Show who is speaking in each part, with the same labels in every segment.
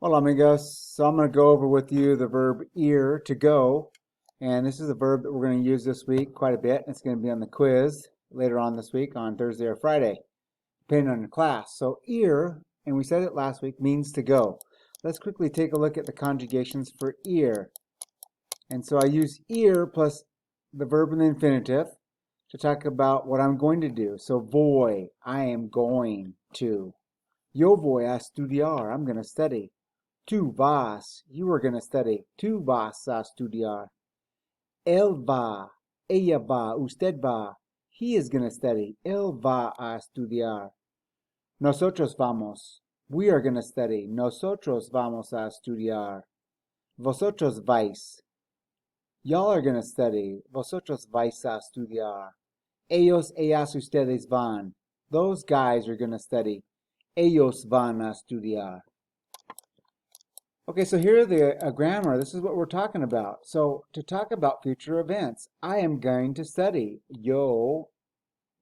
Speaker 1: Hola amigos, so I'm going to go over with you the verb ir, to go, and this is a verb that we're going to use this week quite a bit. It's going to be on the quiz later on this week on Thursday or Friday, depending on your class. So ir, and we said it last week, means to go. Let's quickly take a look at the conjugations for ir. And so I use ir plus the verb in the infinitive to talk about what I'm going to do. So voy, I am going to. Yo voy a estudiar, I'm going to study. Tu vas, you are going to study. Tu vas a estudiar. Él va, ella va, usted va. He is going to study. Él va a estudiar. Nosotros vamos. We are going to study. Nosotros vamos a estudiar. Vosotros vais. Y'all are going to study. Vosotros vais a estudiar. Ellos, ellas, ustedes van. Those guys are going to study. Ellos van a estudiar. Okay, so here are the grammar. This is what we're talking about. So to talk about future events, I am going to study. Yo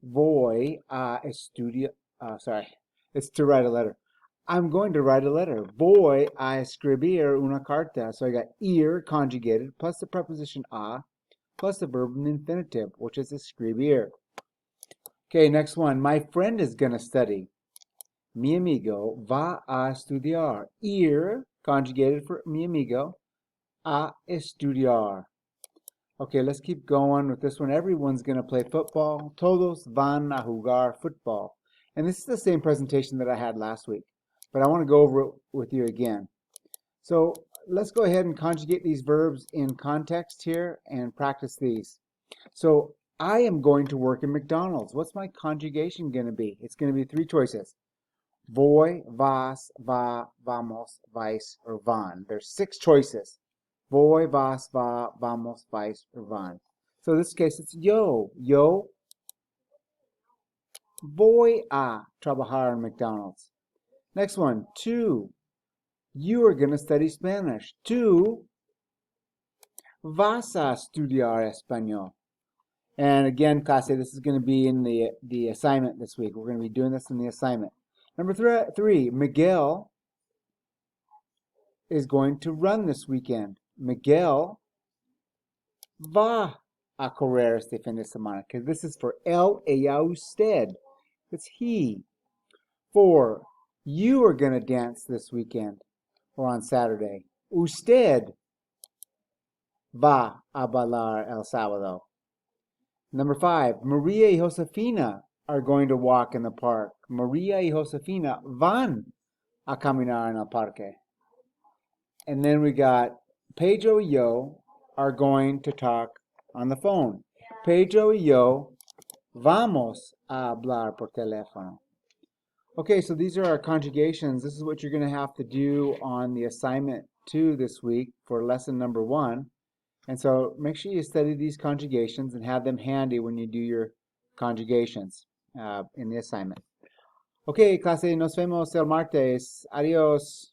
Speaker 1: voy a estudiar. Sorry, it's to write a letter. I'm going to write a letter. Voy a escribir una carta. So I got ir conjugated plus the preposition a plus the verb in the infinitive, which is escribir. Okay, next one. My friend is going to study. Mi amigo va a estudiar. Ir conjugated for mi amigo, a estudiar. Okay, let's keep going with this one. Everyone's going to play football. Todos van a jugar football. And this is the same presentation that I had last week, but I want to go over it with you again. So let's go ahead and conjugate these verbs in context here and practice these. So I am going to work in McDonald's. What's my conjugation going to be? It's going to be three choices. Voy, vas, va, vamos, vais, or van. There's six choices. Voy, vas, va, vamos, vais, or van. So in this case, it's yo. Yo voy a trabajar en McDonald's. Next one, tú. You are going to study Spanish. Tú vas a estudiar español. And again, clase, this is going to be in the assignment this week. We're going to be doing this in the assignment. Number three, Miguel is going to run this weekend. Miguel va a correr este fin de semana. Because this is for él, ella, usted. It's he. 4, you are going to dance this weekend or on Saturday. Usted va a bailar el sábado. Number 5, Maria y Josefina are going to walk in the park. Maria y Josefina van a caminar en el parque. And then we got Pedro y yo are going to talk on the phone. Pedro y yo vamos a hablar por teléfono. Okay, so these are our conjugations. This is what you're going to have to do on the assignment 2 this week for lesson number 1. And so make sure you study these conjugations and have them handy when you do your conjugations in the assignment. Okay, clase, nos vemos el martes. Adiós.